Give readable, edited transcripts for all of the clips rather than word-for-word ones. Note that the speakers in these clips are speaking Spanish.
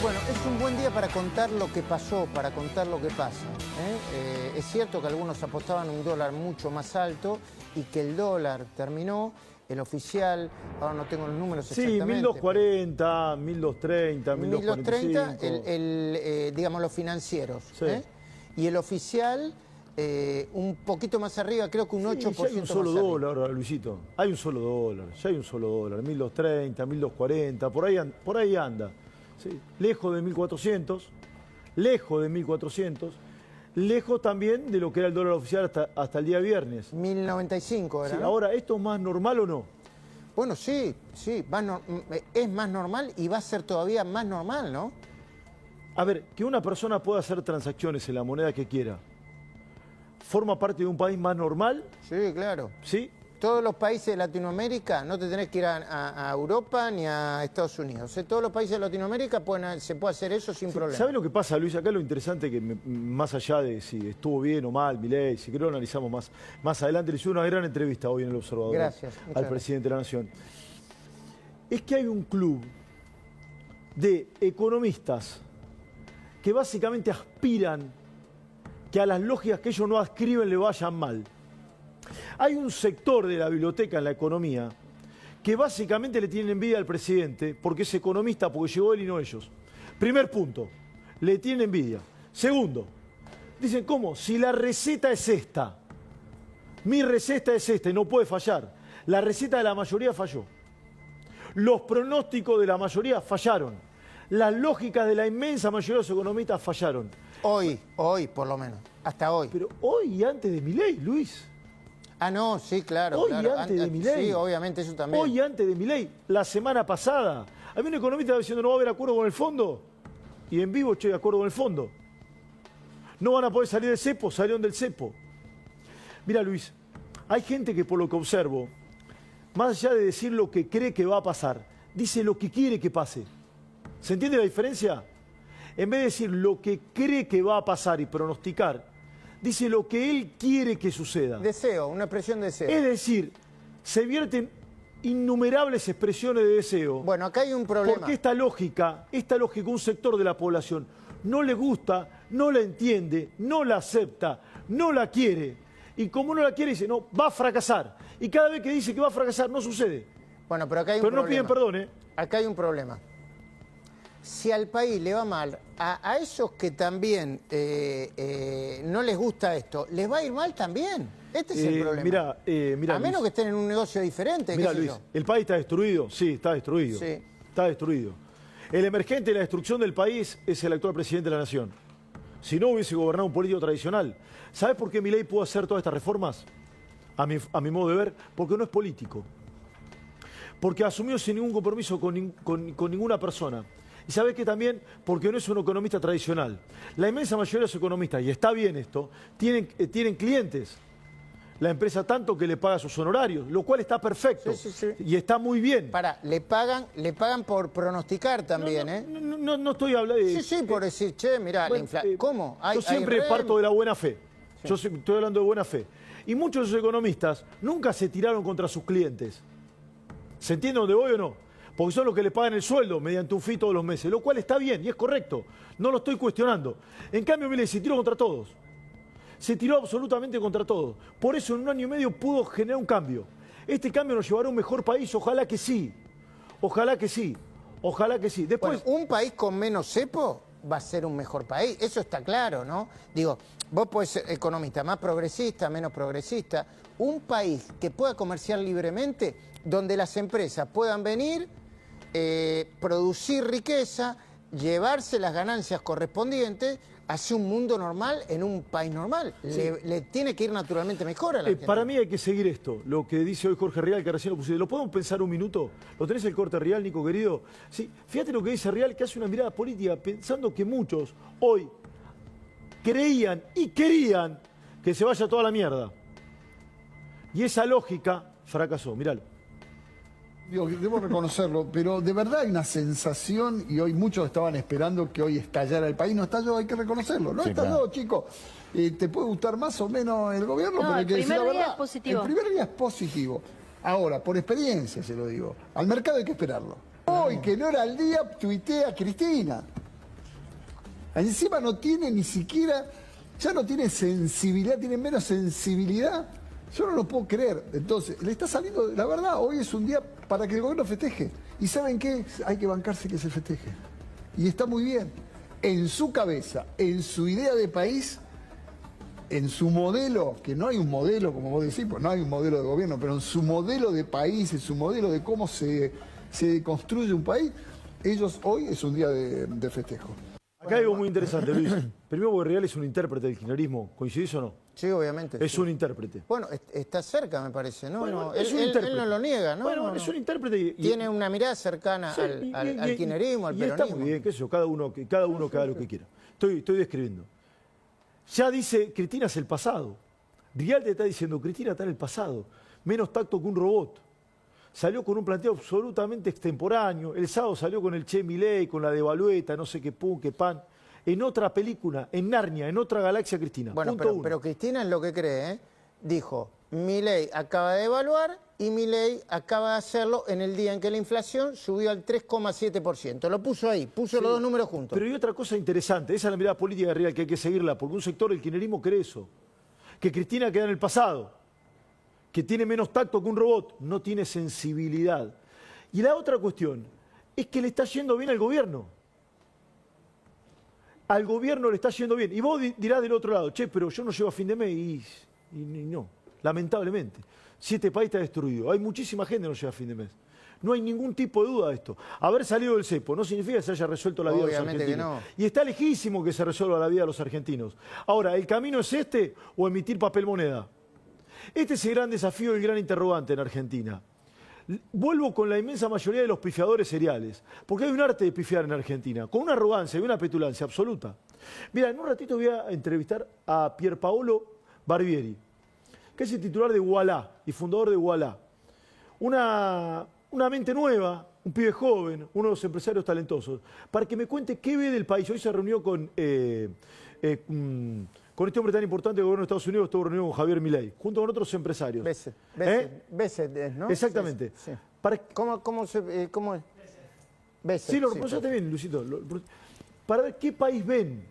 Bueno, es un buen día para contar lo que pasó, para contar lo que pasa. Es cierto que algunos apostaban un dólar mucho más alto y que el dólar terminó, el oficial, ahora no tengo los números exactamente. Sí, 1240, 1230, 1230, digamos los financieros. Sí. Y el oficial, un poquito más arriba, creo que un 8% ya hay un solo más dólar ahora, Luisito. Hay un solo dólar, ya hay un solo dólar. 1230, 1240, por ahí anda. Sí. Lejos de 1400, lejos de 1400, lejos también de lo que era el dólar oficial hasta el día viernes. 1095 era, Sí, ¿no? ahora, ¿esto es más normal o no? Bueno, sí, es más normal y va a ser todavía más normal, ¿no? A ver, que una persona pueda hacer transacciones en la moneda que quiera, ¿forma parte de un país más normal? Sí, claro. ¿Sí? Todos los países de Latinoamérica, no te tenés que ir a Europa ni a Estados Unidos. Todos los países de Latinoamérica se puede hacer eso sin problema. ¿Sabes lo que pasa, Luis? Acá lo interesante que más allá de si estuvo bien o mal Milei, si creo lo analizamos más adelante, le hizo una gran entrevista hoy en El Observador. Gracias. Al presidente de la Nación. Es que hay un club de economistas que básicamente aspiran que a las lógicas que ellos no adscriben le vayan mal. Hay un sector de la biblioteca en la economía que básicamente le tienen envidia al presidente porque es economista, porque llegó él y no ellos. Primer punto, le tienen envidia. Segundo, dicen, ¿cómo? Si la receta es esta, mi receta es esta y no puede fallar. La receta de la mayoría falló. Los pronósticos de la mayoría fallaron. Las lógicas de la inmensa mayoría de los economistas fallaron. Hoy por lo menos, hasta hoy. Pero hoy y antes de Milei, Luis. Ah, no, sí, claro. Hoy claro. antes de Milei. Sí, obviamente eso también. Hoy antes de Milei, la semana pasada. Había un economista diciendo no va a haber acuerdo con el fondo. Y en vivo, che, acuerdo con el fondo. No van a poder salir del cepo, salieron del cepo. Mira, Luis, hay gente que por lo que observo, más allá de decir lo que cree que va a pasar, dice lo que quiere que pase. ¿Se entiende la diferencia? En vez de decir lo que cree que va a pasar y pronosticar, dice lo que él quiere que suceda. Deseo, una expresión de deseo. Es decir, se vierten innumerables expresiones de deseo. Bueno, acá hay un problema. Porque esta lógica, un sector de la población no le gusta, no la entiende, no la acepta, no la quiere. Y como no la quiere, dice, no, va a fracasar. Y cada vez que dice que va a fracasar, no sucede. Bueno, pero acá hay un problema. Pero no piden perdón, ¿eh? Acá hay un problema. Si al país le va mal, a esos que también no les gusta esto, les va a ir mal también. Este es el problema. Mira, a menos Luis, que estén en un negocio diferente. Mira, Luis, ¿el país está destruido? Sí, está destruido. Sí. Está destruido. El emergente de la destrucción del país es el actual presidente de la Nación. Si no hubiese gobernado un político tradicional. ¿Sabes por qué Milei pudo hacer todas estas reformas? A mi modo de ver, porque no es político. Porque asumió sin ningún compromiso con ninguna persona. Y sabes que también, porque no es un economista tradicional. La inmensa mayoría de los economistas, y está bien esto, tienen clientes. La empresa tanto que le paga sus honorarios, lo cual está perfecto. Sí. Y está muy bien. Le pagan por pronosticar también, No estoy hablando de... Sí, por decir, che, mirá, bueno, ¿cómo? Yo siempre parto de la buena fe. Sí. Yo estoy hablando de buena fe. Y muchos de los economistas nunca se tiraron contra sus clientes. ¿Se entiende dónde voy o no? Porque son los que le pagan el sueldo mediante un fee todos los meses, lo cual está bien y es correcto. No lo estoy cuestionando. En cambio, Milei se tiró contra todos. Se tiró absolutamente contra todos. Por eso en un año y medio pudo generar un cambio. Este cambio nos llevará a un mejor país, ojalá que sí. Ojalá que sí. Ojalá que sí. Después, bueno, un país con menos cepo va a ser un mejor país. Eso está claro, ¿no? Digo, vos podés ser economista más progresista, menos progresista. Un país que pueda comerciar libremente, donde las empresas puedan venir, producir riqueza, llevarse las ganancias correspondientes hacia un mundo normal en un país normal. Sí. Le tiene que ir naturalmente mejor a la gente. Para mí hay que seguir esto, lo que dice hoy Jorge Rial, que recién lo pusiste. ¿Lo podemos pensar un minuto? ¿Lo tenés el corte, Rial, Nico querido? Sí, fíjate lo que dice Rial, que hace una mirada política pensando que muchos hoy creían y querían que se vaya toda la mierda. Y esa lógica fracasó, míralo. Debo reconocerlo, pero de verdad hay una sensación, y hoy muchos estaban esperando que hoy estallara el país. No estalló, hay que reconocerlo. No estalló, claro. Chicos. Te puede gustar más o menos el gobierno, pero hay que decir la verdad. El primer día es positivo. El primer día es positivo. Ahora, por experiencia se lo digo, al mercado hay que esperarlo. Hoy, que no era el día, tuitea Cristina. Encima no tiene ni siquiera, ya no tiene sensibilidad, tiene menos sensibilidad. Yo no lo puedo creer. Entonces, le está saliendo, la verdad, hoy es un día para que el gobierno festeje. ¿Y saben qué? Hay que bancarse que se festeje. Y está muy bien. En su cabeza, en su idea de país, en su modelo, que no hay un modelo, como vos decís, pues no hay un modelo de gobierno, pero en su modelo de país, en su modelo de cómo se construye un país, ellos hoy es un día de festejo. Acá hay algo muy interesante, Luis. Primero, Borreal es un intérprete del kirchnerismo. ¿Coincidís o no? Sí, obviamente. Es un intérprete. Bueno, está cerca, me parece, ¿no? Bueno, No, es un él intérprete. no lo niega, ¿no? Bueno, No, es no. un intérprete y Tiene una mirada cercana sí, al kirchnerismo, al y peronismo. está muy bien, qué sé yo, cada uno que haga lo que quiera. Estoy describiendo. Ya dice, Cristina es el pasado. Rial te está diciendo, Cristina está en el pasado. Menos tacto que un robot. Salió con un planteo absolutamente extemporáneo. El sábado salió con el Che Milei, con la devalueta, no sé qué pum, qué pan. En otra película, en Narnia, en otra galaxia, Cristina. Bueno, pero Cristina es lo que cree, ¿eh? Dijo, Milei acaba de devaluar y Milei acaba de hacerlo en el día en que la inflación subió al 3,7%. Lo puso ahí, puso los dos números juntos. Pero hay otra cosa interesante, esa es la mirada política de Rial que hay que seguirla, porque un sector del kirchnerismo cree eso. Que Cristina queda en el pasado, que tiene menos tacto que un robot, no tiene sensibilidad. Y la otra cuestión es que le está yendo bien al gobierno. Al gobierno le está yendo bien. Y vos dirás del otro lado, che, pero yo no llego a fin de mes y no, lamentablemente. Si este país está destruido, hay muchísima gente que no llega a fin de mes. No hay ningún tipo de duda de esto. Haber salido del cepo no significa que se haya resuelto la vida de los argentinos. Que no. Y está lejísimo que se resuelva la vida de los argentinos. Ahora, ¿el camino es este o emitir papel moneda? Este es el gran desafío y el gran interrogante en Argentina. Vuelvo con la inmensa mayoría de los pifiadores seriales, porque hay un arte de pifiar en Argentina, con una arrogancia y una petulancia absoluta. Mira, en un ratito voy a entrevistar a Pierpaolo Barbieri, que es el titular de Ualá y fundador de Ualá. Una mente nueva, un pibe joven, uno de los empresarios talentosos, para que me cuente qué ve del país. Hoy se reunió con este hombre tan importante del gobierno de Estados Unidos, estuvo reunido con Javier Milei, junto con otros empresarios. Besset, ¿no? Exactamente. Sí. ¿Cómo es? Besset, sí, lo pronunciaste bien, Luisito. Para ver qué país ven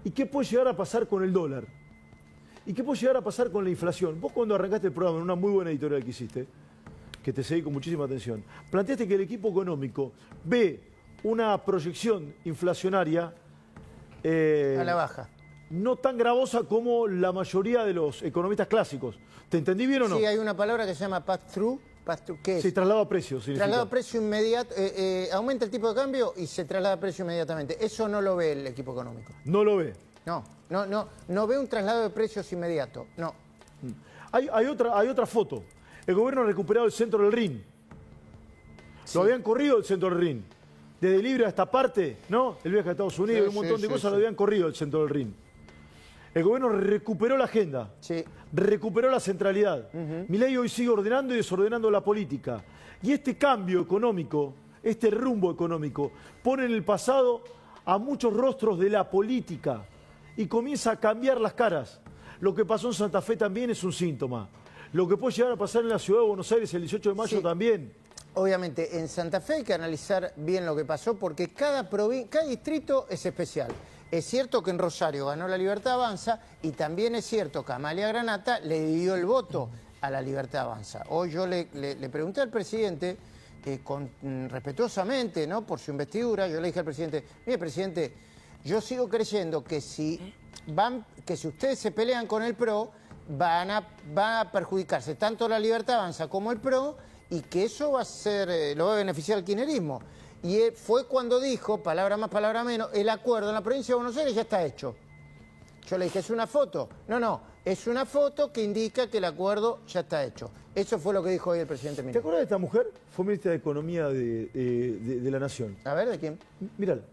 y qué puede llegar a pasar con el dólar y qué puede llegar a pasar con la inflación. Vos cuando arrancaste el programa, en una muy buena editorial que hiciste, que te seguí con muchísima atención, planteaste que el equipo económico ve una proyección inflacionaria a la baja. No tan gravosa como la mayoría de los economistas clásicos. ¿Te entendí bien o no? Sí, hay una palabra que se llama pass-through. ¿Qué es? Sí, traslado a precio. Traslado a precio inmediato. Aumenta el tipo de cambio y se traslada a precio inmediatamente. Eso no lo ve el equipo económico. No lo ve. No ve un traslado de precios inmediato. No. Hay otra foto. El gobierno ha recuperado el centro del Rin. Sí. Lo habían corrido el centro del Rin. Desde Libre a esta parte, ¿no? El viaje a Estados Unidos, un montón de cosas lo habían corrido el centro del Rin. El gobierno recuperó la agenda, recuperó la centralidad. Milei hoy sigue ordenando y desordenando la política. Y este cambio económico, este rumbo económico, pone en el pasado a muchos rostros de la política y comienza a cambiar las caras. Lo que pasó en Santa Fe también es un síntoma. Lo que puede llegar a pasar en la ciudad de Buenos Aires el 18 de mayo también. Obviamente, en Santa Fe hay que analizar bien lo que pasó porque cada distrito es especial. Es cierto que en Rosario ganó la Libertad Avanza y también es cierto que Amalia Granata le dio el voto a la Libertad Avanza. Hoy yo le pregunté al presidente, respetuosamente, ¿no?, por su investidura, yo le dije al presidente, mire, presidente, yo sigo creyendo que si ustedes se pelean con el PRO, van a perjudicarse tanto la Libertad Avanza como el PRO y que eso lo va a beneficiar al kirchnerismo. Y fue cuando dijo, palabra más, palabra menos, el acuerdo en la provincia de Buenos Aires ya está hecho. Yo le dije, ¿es una foto? No, es una foto que indica que el acuerdo ya está hecho. Eso fue lo que dijo hoy el presidente Milei. ¿Te acuerdas de esta mujer? Fue ministra de Economía de la Nación. A ver, ¿de quién? Mírala.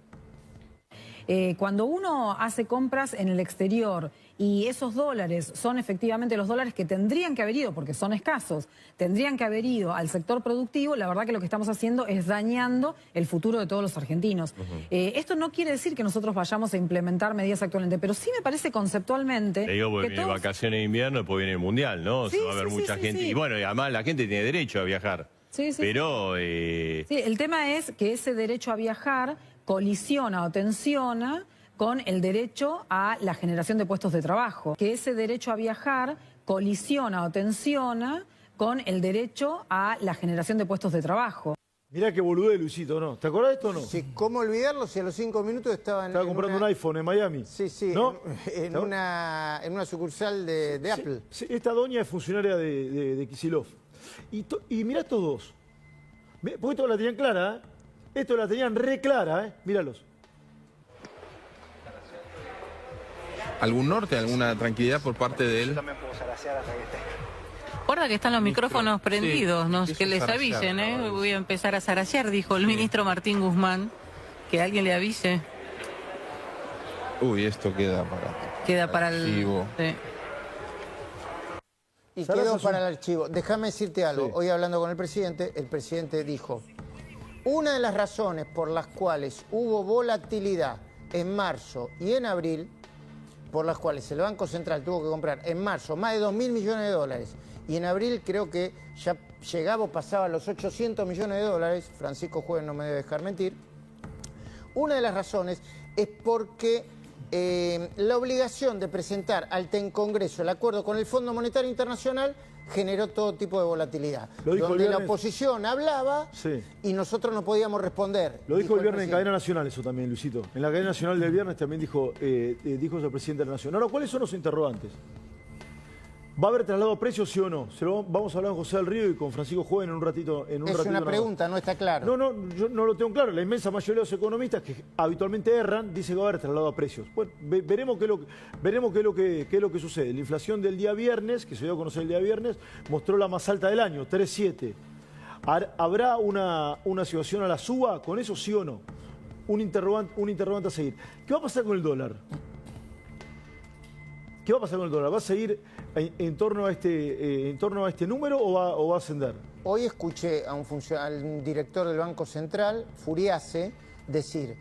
Cuando uno hace compras en el exterior y esos dólares son efectivamente los dólares que tendrían que haber ido, porque son escasos, tendrían que haber ido al sector productivo, la verdad que lo que estamos haciendo es dañando el futuro de todos los argentinos. Esto no quiere decir que nosotros vayamos a implementar medidas actualmente, pero sí me parece conceptualmente... Te digo, porque viene vacaciones de invierno, después viene el Mundial, ¿no? Sí, va a haber mucha gente. Y bueno, y además la gente tiene derecho a viajar. Sí. Pero... Sí, el tema es que ese derecho a viajar colisiona o tensiona con el derecho a la generación de puestos de trabajo. Que ese derecho a viajar colisiona o tensiona con el derecho a la generación de puestos de trabajo. Mirá qué boludez, Luisito, ¿no? ¿Te acordás de esto o no? Sí, ¿cómo olvidarlo si a los 5 minutos estaba comprando un iPhone en Miami? Sí, sí, ¿no? en una sucursal de Apple. Sí, esta doña es funcionaria de Kicillof. Y mirá estos dos. Porque esto la tenían clara, ¿eh? Esto la tenían re clara, ¿eh? Míralos. ¿Algún norte, alguna tranquilidad por parte de él? Yo también puedo zarasear hasta que esté. Guarda que están los micrófonos prendidos, sí, ¿no? eso Que es les zarasear, avisen, ¿eh? ¿no? Voy a empezar a zarasear, dijo el ministro Martín Guzmán. Que alguien le avise. Uy, esto queda para... Queda para el... archivo. Sí. Y quedó para el archivo. Déjame decirte algo. Sí. Hoy hablando con el presidente dijo, una de las razones por las cuales hubo volatilidad en marzo y en abril, por las cuales el Banco Central tuvo que comprar en marzo más de 2.000 millones de dólares y en abril creo que ya llegaba o pasaba los 800 millones de dólares, Francisco Juez no me debe dejar mentir, una de las razones es porque la obligación de presentar ante Congreso el acuerdo con el Fondo Monetario Internacional generó todo tipo de volatilidad. Donde la oposición hablaba y nosotros no podíamos responder. Lo dijo el viernes en Cadena Nacional eso también, Luisito. En la Cadena Nacional del viernes también dijo el presidente de la Nación. Ahora, ¿cuáles son los interrogantes? ¿Va a haber traslado a precios, sí o no? Vamos a hablar con José del Río y con Francisco Joven en un ratito. Es una pregunta, no está claro. No, yo no lo tengo claro. La inmensa mayoría de los economistas que habitualmente erran dice que va a haber traslado a precios. Bueno, veremos qué es lo que sucede. La inflación del día viernes, que se dio a conocer el día viernes, mostró la más alta del año, 3,7. ¿Habrá una situación a la suba con eso, sí o no? Un interrogante a seguir. ¿Qué va a pasar con el dólar? ¿Qué va a pasar con el dólar? ¿Va a seguir en torno a este número o va a ascender? Hoy escuché a al director del Banco Central, Furiase, decir,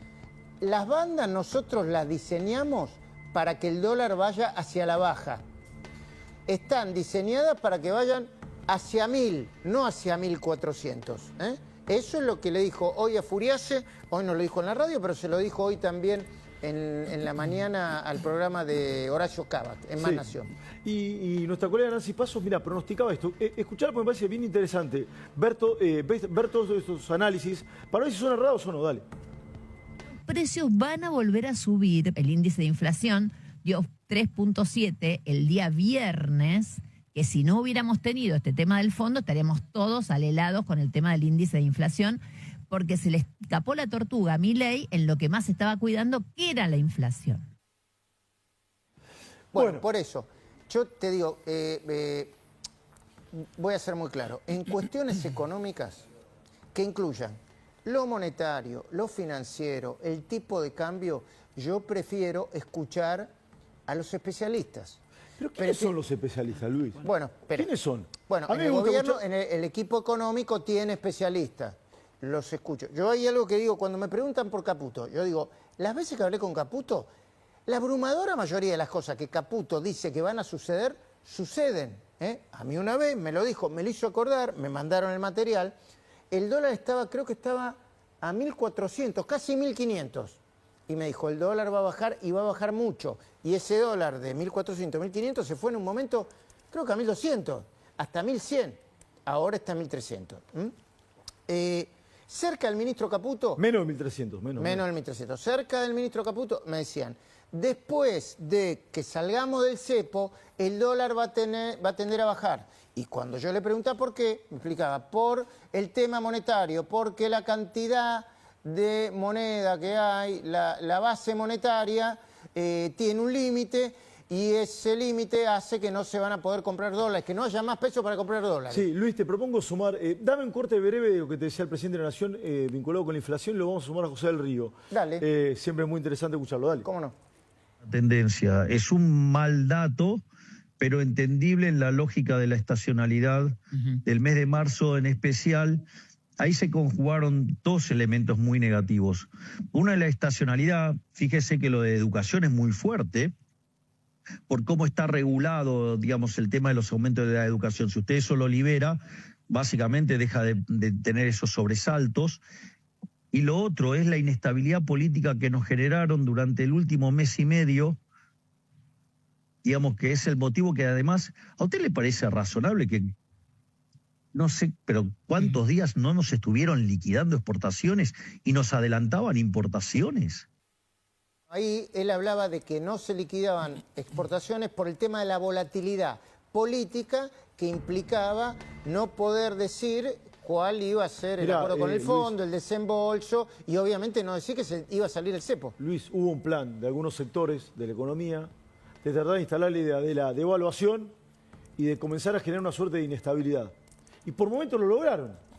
las bandas nosotros las diseñamos para que el dólar vaya hacia la baja. Están diseñadas para que vayan hacia 1.000, no hacia 1.400. Eso es lo que le dijo hoy a Furiase, hoy no lo dijo en la radio, pero se lo dijo hoy también en la mañana al programa de Horacio Cabac, en Más Nación. Y nuestra colega Nancy Pasos, mira, pronosticaba esto. Escuchar porque me parece bien interesante ver todos estos análisis para ver si son errados o no. Dale. Precios van a volver a subir. El índice de inflación dio 3.7 el día viernes, que si no hubiéramos tenido este tema del fondo estaríamos todos alelados con el tema del índice de inflación, porque se le escapó la tortuga a Milei en lo que más estaba cuidando, que era la inflación. Bueno, por eso, yo te digo, voy a ser muy claro, en cuestiones económicas que incluyan lo monetario, lo financiero, el tipo de cambio, yo prefiero escuchar a los especialistas. ¿Pero quiénes son los especialistas, Luis? Bueno, ¿quiénes son? Bueno, en el gobierno, en el equipo económico tiene especialistas. Los escucho. Yo hay algo que digo, cuando me preguntan por Caputo, yo digo, las veces que hablé con Caputo, la abrumadora mayoría de las cosas que Caputo dice que van a suceder, suceden. A mí una vez me lo dijo, me lo hizo acordar, me mandaron el material, el dólar estaba, creo que estaba a 1.400, casi 1.500. Y me dijo, el dólar va a bajar y va a bajar mucho. Y ese dólar de 1.400, 1.500 se fue en un momento, creo que a 1.200, hasta 1.100. Ahora está a 1.300. Cerca del ministro Caputo... Menos de 1.300. Menos de 1.300. Cerca del ministro Caputo me decían, después de que salgamos del cepo, el dólar va a tender a bajar. Y cuando yo le preguntaba por qué, me explicaba, por el tema monetario, porque la cantidad de moneda que hay, la base monetaria, tiene un límite... Y ese límite hace que no se van a poder comprar dólares, que no haya más peso para comprar dólares. Sí, Luis, te propongo sumar, dame un corte breve de lo que te decía el presidente de la Nación vinculado con la inflación, lo vamos a sumar a José del Río. Dale. Siempre es muy interesante escucharlo, dale. ¿Cómo no? Tendencia, es un mal dato, pero entendible en la lógica de la estacionalidad del mes de marzo en especial. Ahí se conjugaron dos elementos muy negativos. Uno es la estacionalidad, fíjese que lo de educación es muy fuerte, por cómo está regulado, digamos, el tema de los aumentos de la educación. Si usted eso lo libera, básicamente deja de tener esos sobresaltos. Y lo otro es la inestabilidad política que nos generaron durante el último mes y medio, digamos que es el motivo que además, ¿a usted le parece razonable que, no sé, pero cuántos días no nos estuvieron liquidando exportaciones y nos adelantaban importaciones? Ahí él hablaba de que no se liquidaban exportaciones por el tema de la volatilidad política que implicaba no poder decir cuál iba a ser el acuerdo con el fondo, el desembolso, y obviamente no decir que se iba a salir el cepo. Luis, hubo un plan de algunos sectores de la economía de tratar de instalar la idea de la devaluación y de comenzar a generar una suerte de inestabilidad. Y por momentos lo lograron.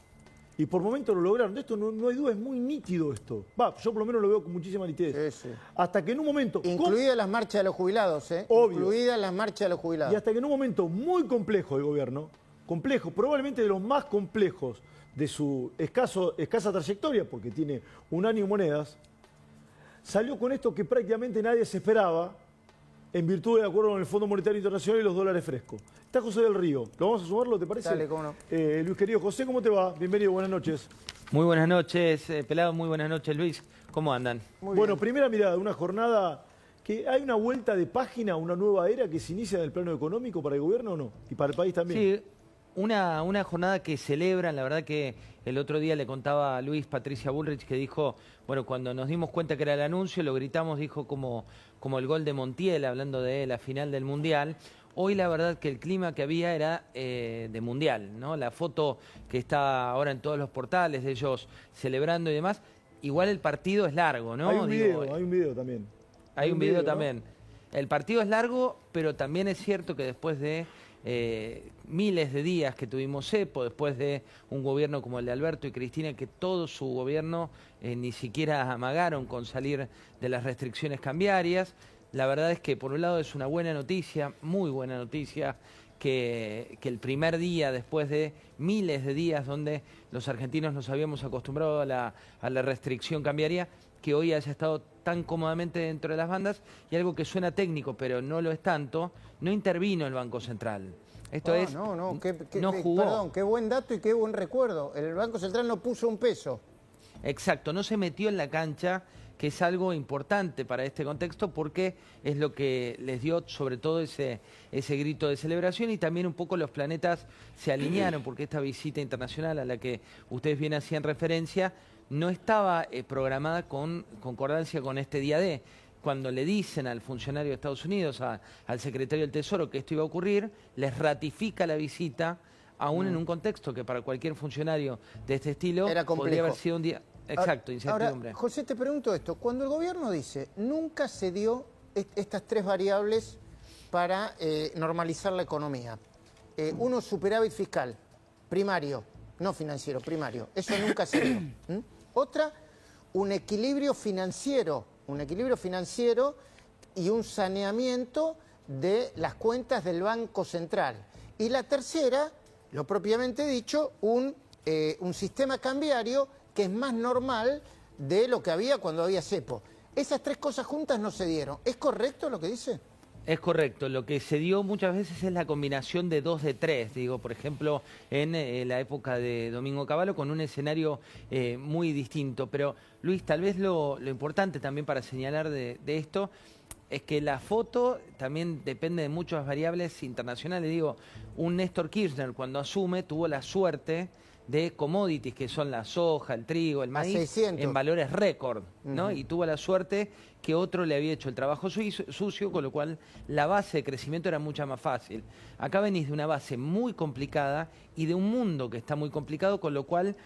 De esto no hay duda, es muy nítido esto. Yo por lo menos lo veo con muchísima nitidez. Sí. Hasta que en un momento... Incluidas las marchas de los jubilados, ¿eh? Obvio. Incluidas las marchas de los jubilados. Y hasta que en un momento muy complejo del gobierno, complejo, probablemente de los más complejos de su escasa trayectoria, porque tiene un año y monedas, salió con esto que prácticamente nadie se esperaba, en virtud del acuerdo con el Fondo Monetario Internacional y los dólares frescos. Está José del Río. ¿Lo vamos a sumarlo, te parece? Dale, cómo no. Luis querido, José, ¿cómo te va? Bienvenido, buenas noches. Muy buenas noches, Pelado, muy buenas noches, Luis. ¿Cómo andan? Bueno, primera mirada, una jornada que hay una vuelta de página, una nueva era que se inicia en el plano económico para el gobierno, ¿o no? Y para el país también. Sí, una jornada que celebran, la verdad que el otro día le contaba a Luis Patricia Bullrich que dijo, bueno, cuando nos dimos cuenta que era el anuncio, lo gritamos, dijo como el gol de Montiel, hablando de la final del Mundial. Hoy la verdad que el clima que había era de Mundial, ¿no? La foto que está ahora en todos los portales de ellos celebrando y demás, igual el partido es largo, ¿no? Hay un video también. Hay un video también. ¿No? El partido es largo, pero también es cierto que después de miles de días que tuvimos cepo, después de un gobierno como el de Alberto y Cristina, que todo su gobierno ni siquiera amagaron con salir de las restricciones cambiarias, la verdad es que por un lado es una buena noticia, muy buena noticia, que el primer día, después de miles de días donde los argentinos nos habíamos acostumbrado a la restricción cambiaria, que hoy haya estado tan cómodamente dentro de las bandas, y algo que suena técnico, pero no lo es tanto, no intervino el Banco Central. Esto es, no jugó. Perdón, qué buen dato y qué buen recuerdo. El Banco Central no puso un peso. Exacto, no se metió en la cancha, que es algo importante para este contexto, porque es lo que les dio sobre todo ese grito de celebración, y también un poco los planetas se alinearon, porque esta visita internacional a la que ustedes bien hacían referencia no estaba programada con concordancia con este día D. Cuando le dicen al funcionario de Estados Unidos, al secretario del Tesoro, que esto iba a ocurrir, les ratifica la visita, aún en un contexto que para cualquier funcionario de este estilo podría haber sido un día... Exacto, incertidumbre. Ahora, José, te pregunto esto. Cuando el gobierno dice, nunca se dio estas tres variables para normalizar la economía. Uno, superávit fiscal, primario, no financiero, primario. Eso nunca se dio. Otra, un equilibrio financiero y un saneamiento de las cuentas del Banco Central. Y la tercera, lo propiamente dicho, un sistema cambiario que es más normal de lo que había cuando había cepo. Esas tres cosas juntas no se dieron. ¿Es correcto lo que dice? Es correcto. Lo que se dio muchas veces es la combinación de 2 de 3. Digo, por ejemplo, en la época de Domingo Cavallo, con un escenario muy distinto. Pero, Luis, tal vez lo importante también para señalar de esto es que la foto también depende de muchas variables internacionales. Digo, un Néstor Kirchner cuando asume tuvo la suerte de commodities, que son la soja, el trigo, el maíz, en valores récord, ¿no? Y tuvo la suerte que otro le había hecho el trabajo sucio, con lo cual la base de crecimiento era mucho más fácil. Acá venís de una base muy complicada y de un mundo que está muy complicado, con lo cual,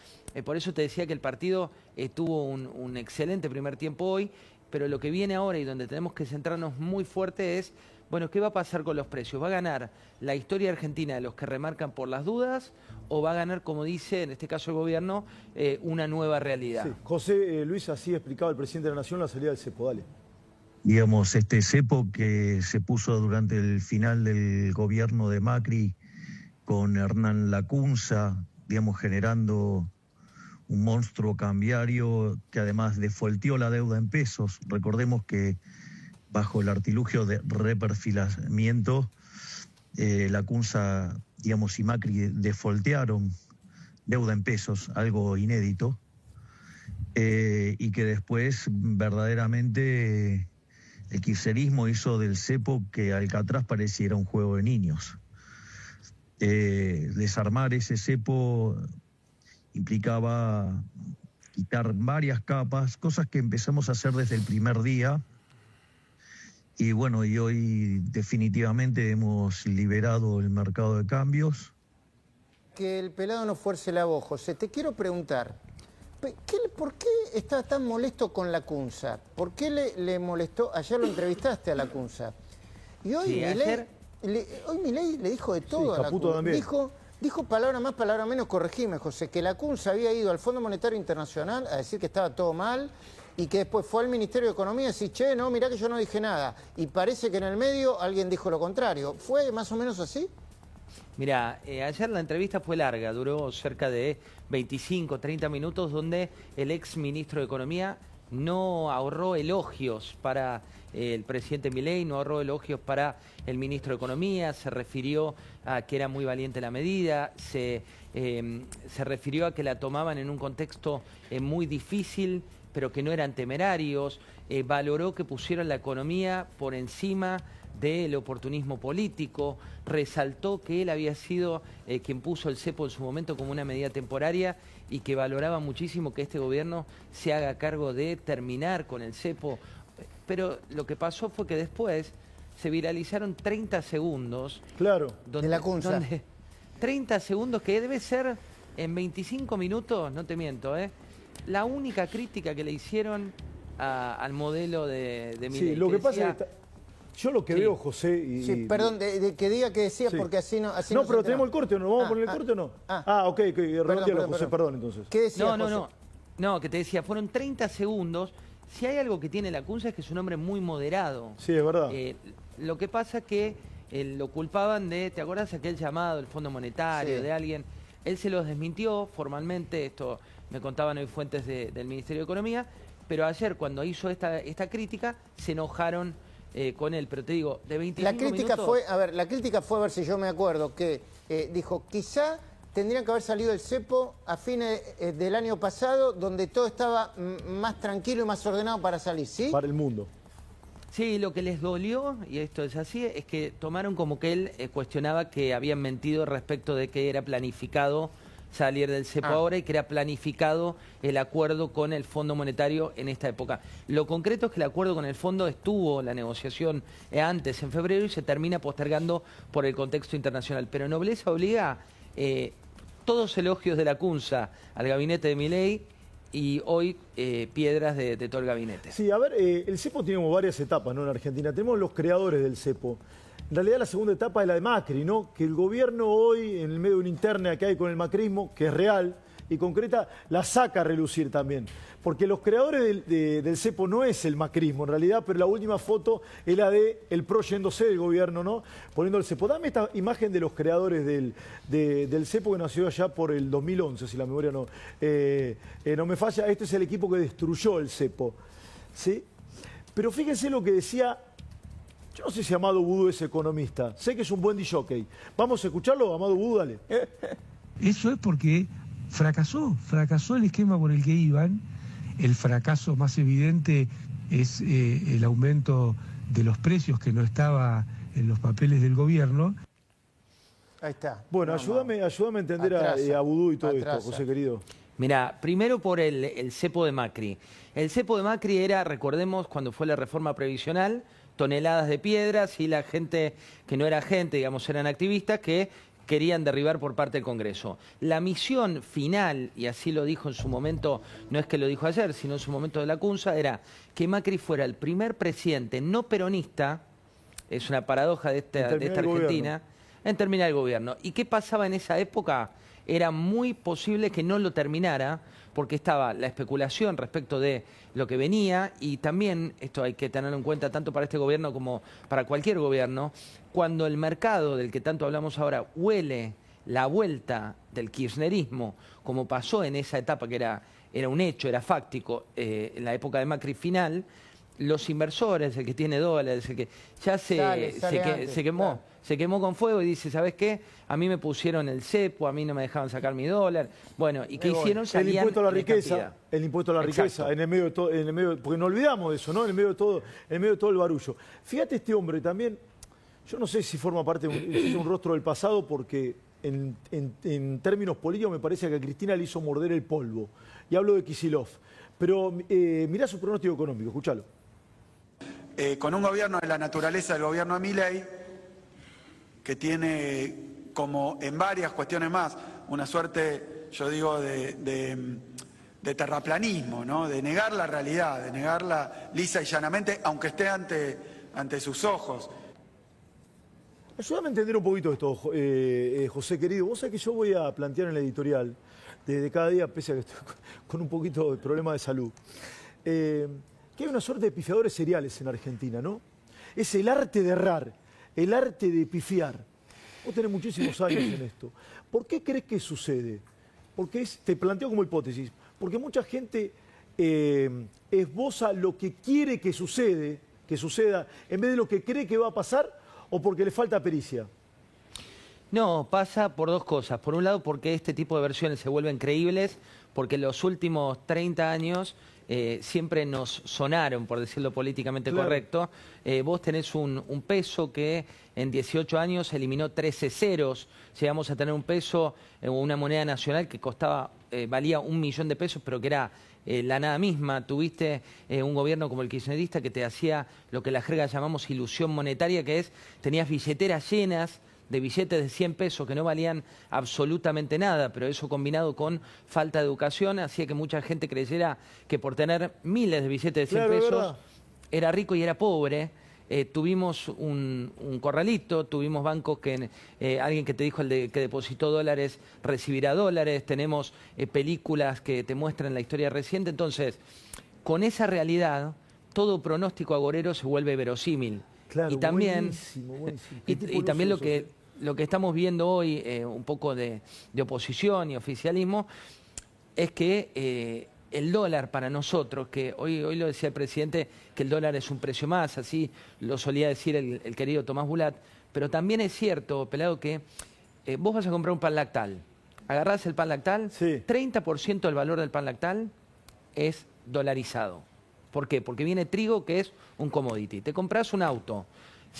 por eso te decía que el partido tuvo un excelente primer tiempo hoy, pero lo que viene ahora y donde tenemos que centrarnos muy fuerte es, bueno, ¿qué va a pasar con los precios? ¿Va a ganar la historia argentina de los que remarcan por las dudas o va a ganar, como dice en este caso el gobierno, una nueva realidad? Sí. José Luis, así explicaba el presidente de la Nación la salida del cepo, dale. Digamos, este cepo que se puso durante el final del gobierno de Macri con Hernán Lacunza, digamos, generando un monstruo cambiario que además defolteó la deuda en pesos. Recordemos que bajo el artilugio de reperfilamiento, Lacunza, digamos, y Macri defoltearon deuda en pesos, algo inédito. y que después verdaderamente el kirchnerismo hizo del cepo que Alcatraz pareciera un juego de niños. Desarmar ese cepo implicaba quitar varias capas, cosas que empezamos a hacer desde el primer día. Y bueno, y hoy definitivamente hemos liberado el mercado de cambios. Que el pelado no fuerce la voz, José. Te quiero preguntar, ¿por qué está tan molesto con Lacunza? ¿Por qué le molestó? Ayer lo entrevistaste a Lacunza. Y hoy sí, Milei le dijo de todo a Lacunza. Dijo palabra más, palabra menos, corregime, José, que Lacunza había ido al Fondo Monetario Internacional a decir que estaba todo mal y que después fue al Ministerio de Economía y decir, che, no, mirá que yo no dije nada. Y parece que en el medio alguien dijo lo contrario. ¿Fue más o menos así? Mira, ayer la entrevista fue larga, duró cerca de 25, 30 minutos, donde el ex ministro de Economía no ahorró elogios para el presidente Milei, no ahorró elogios para el ministro de Economía, se refirió a que era muy valiente la medida, se refirió a que la tomaban en un contexto muy difícil, pero que no eran temerarios, valoró que pusieron la economía por encima del oportunismo político, resaltó que él había sido quien puso el cepo en su momento como una medida temporaria y que valoraba muchísimo que este gobierno se haga cargo de terminar con el cepo. Pero lo que pasó fue que después se viralizaron 30 segundos. Claro, de Lacunza. 30 segundos que debe ser en 25 minutos, no te miento, la única crítica que le hicieron al modelo de Milei. Sí, lo que pasa es que yo lo que veo, José... Sí, perdón, que diga que decías porque así no... Así no, pero tenemos el corte, ¿o no? ¿Vamos a poner el corte o no? Ok, redondealo, José, perdón entonces. ¿Qué decía, José? No, que te decía, fueron 30 segundos. Si hay algo que tiene Lacunza es que es un hombre muy moderado. Sí, es verdad. Lo que pasa es que lo culpaban de, ¿te acordás aquel llamado del Fondo Monetario, de alguien? Él se los desmintió formalmente, esto me contaban hoy fuentes del Ministerio de Economía, pero ayer cuando hizo esta crítica se enojaron con él. Pero te digo, de 25 la crítica minutos... la crítica fue, a ver si yo me acuerdo, que dijo, quizá tendrían que haber salido el cepo a fines del año pasado, donde todo estaba más tranquilo y más ordenado para salir, ¿sí? Para el mundo. Sí, lo que les dolió, y esto es así, es que tomaron como que él cuestionaba que habían mentido respecto de que era planificado salir del cepo ahora y que era planificado el acuerdo con el Fondo Monetario en esta época. Lo concreto es que el acuerdo con el Fondo estuvo, la negociación antes, en febrero, y se termina postergando por el contexto internacional. Pero nobleza obliga, todos elogios de Lacunza al gabinete de Milei y hoy piedras de todo el gabinete. Sí, a ver, el cepo tiene como varias etapas, ¿no? En Argentina tenemos los creadores del cepo. En realidad la segunda etapa es la de Macri, ¿no? Que el gobierno hoy, en el medio de una interna que hay con el macrismo, que es real y concreta, la saca a relucir también. Porque los creadores del cepo no es el macrismo en realidad, pero la última foto es la de el PRO yéndose del gobierno, ¿no? Poniendo el cepo. Dame esta imagen de los creadores del cepo que nació allá por el 2011, si la memoria no me falla. Este es el equipo que destruyó el cepo, ¿sí? Pero fíjense lo que decía... Yo no sé si Amado Vudú es economista. Sé que es un buen disjockey. Vamos a escucharlo, Amado Vudú, dale. Eso es porque fracasó el esquema por el que iban. El fracaso más evidente es el aumento de los precios que no estaba en los papeles del gobierno. Ahí está. Bueno, ayúdame a entender a Vudú y todo esto, José querido. Mirá, primero por el cepo de Macri. El cepo de Macri era, recordemos, cuando fue la reforma previsional, toneladas de piedras y la gente que no era gente, digamos, eran activistas que querían derribar por parte del Congreso. La misión final, y así lo dijo en su momento, no es que lo dijo ayer, sino en su momento de Lacunza, era que Macri fuera el primer presidente no peronista, es una paradoja de esta Argentina, en terminar el gobierno. ¿Y qué pasaba en esa época? Era muy posible que no lo terminara, porque estaba la especulación respecto de lo que venía, y también, esto hay que tenerlo en cuenta tanto para este gobierno como para cualquier gobierno, cuando el mercado del que tanto hablamos ahora huele la vuelta del kirchnerismo, como pasó en esa etapa que era un hecho, era fáctico, en la época de Macri final, los inversores, el que tiene dólares, el que ya se quemó con fuego y dice, ¿sabes qué? A mí me pusieron el cepo, a mí no me dejaban sacar mi dólar. Bueno, ¿y qué hicieron? El impuesto a la riqueza, en el medio de todo, porque no olvidamos de eso, ¿no? En el medio de todo el barullo. Fíjate este hombre también, yo no sé si forma parte de un rostro del pasado, porque en términos políticos me parece que a Cristina le hizo morder el polvo. Y hablo de Kicillof. Pero mirá su pronóstico económico, escúchalo. Con un gobierno de la naturaleza del gobierno de Milei, que tiene, como en varias cuestiones más, una suerte, yo digo, de terraplanismo, ¿no? De negar la realidad, de negarla lisa y llanamente, aunque esté ante sus ojos. Ayúdame a entender un poquito esto, José querido. Vos sabés que yo voy a plantear en la editorial, de cada día, pese a que estoy con un poquito de problema de salud, que hay una suerte de pifiadores seriales en Argentina, ¿no? Es el arte de errar, el arte de pifiar. Vos tenés muchísimos años en esto. ¿Por qué crees que sucede? Porque te planteo como hipótesis. Porque mucha gente esboza lo que quiere que suceda, en vez de lo que cree que va a pasar, o porque le falta pericia. No, pasa por dos cosas. Por un lado, porque este tipo de versiones se vuelven creíbles, porque en los últimos 30 años siempre nos sonaron, por decirlo políticamente correcto. Vos tenés un peso que en 18 años eliminó 13 ceros. Llegamos a tener un peso, una moneda nacional que valía 1 millón de pesos, pero que era la nada misma. Tuviste un gobierno como el kirchnerista que te hacía lo que la jerga llamamos ilusión monetaria, que es, tenías billeteras llenas de billetes de 100 pesos que no valían absolutamente nada, pero eso combinado con falta de educación hacía que mucha gente creyera que por tener miles de billetes de 100 pesos era rico y era pobre. Tuvimos un corralito, tuvimos bancos que alguien que te dijo que depositó dólares recibirá dólares, tenemos películas que te muestran la historia reciente. Entonces, con esa realidad, todo pronóstico agorero se vuelve verosímil. Claro, y también, buenísimo. Y también lo que estamos viendo hoy, un poco de oposición y oficialismo, es que el dólar para nosotros, que hoy lo decía el presidente, que el dólar es un precio más, así lo solía decir el querido Tomás Bulat, pero también es cierto, Pelado, que vos vas a comprar un pan lactal, agarrás el pan lactal, 30% del valor del pan lactal es dolarizado. ¿Por qué? Porque viene trigo, que es un commodity. Te compras un auto,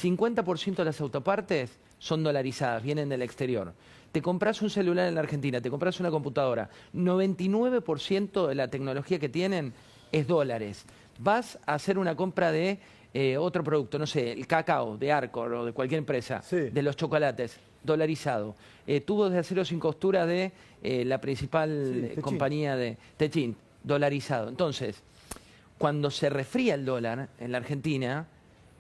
50% de las autopartes son dolarizadas, vienen del exterior. Te compras un celular en la Argentina, te compras una computadora, 99% de la tecnología que tienen es dólares. Vas a hacer una compra de otro producto, no sé, el cacao de Arcor o de cualquier empresa, de los chocolates, dolarizado. Tubos de acero sin costura de la principal compañía de Techint, dolarizado. Entonces, cuando se refría el dólar en la Argentina,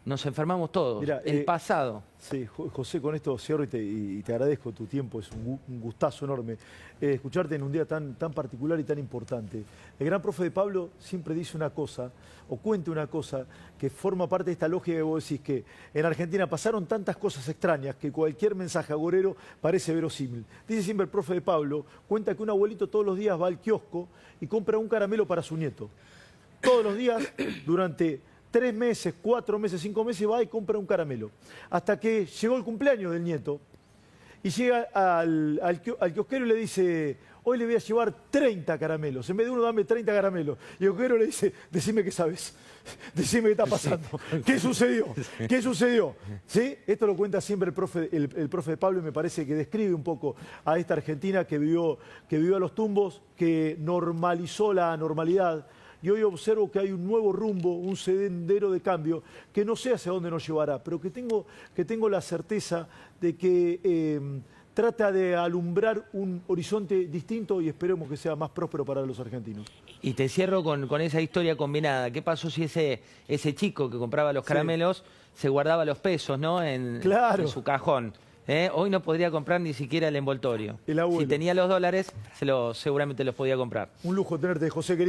nos enfermamos todos. Mirá, el pasado. Sí, José, con esto cierro y te agradezco tu tiempo, es un gustazo enorme escucharte en un día tan particular y tan importante. El gran profe de Pablo siempre dice una cosa, o cuenta una cosa, que forma parte de esta lógica que vos decís, que en Argentina pasaron tantas cosas extrañas que cualquier mensaje agorero parece verosímil. Dice siempre el profe de Pablo, cuenta que un abuelito todos los días va al kiosco y compra un caramelo para su nieto. Todos los días, durante 3 meses, 4 meses, 5 meses, va y compra un caramelo. Hasta que llegó el cumpleaños del nieto y llega al kiosquero y le dice, hoy le voy a llevar 30 caramelos. En vez de uno, dame 30 caramelos. Y el kiosquero le dice, decime qué sabes, decime qué está pasando. ¿Qué sucedió? ¿Qué sucedió? ¿Sí? Esto lo cuenta siempre el profe de Pablo y me parece que describe un poco a esta Argentina que vivió a los tumbos, que normalizó la anormalidad. Y hoy observo que hay un nuevo rumbo, un sendero de cambio, que no sé hacia dónde nos llevará, pero que tengo la certeza de que trata de alumbrar un horizonte distinto y esperemos que sea más próspero para los argentinos. Y te cierro con esa historia combinada. ¿Qué pasó si ese chico que compraba los caramelos se guardaba los pesos, ¿no? en su cajón? Hoy no podría comprar ni siquiera el envoltorio. Si tenía los dólares, seguramente los podía comprar. Un lujo tenerte, José, querido.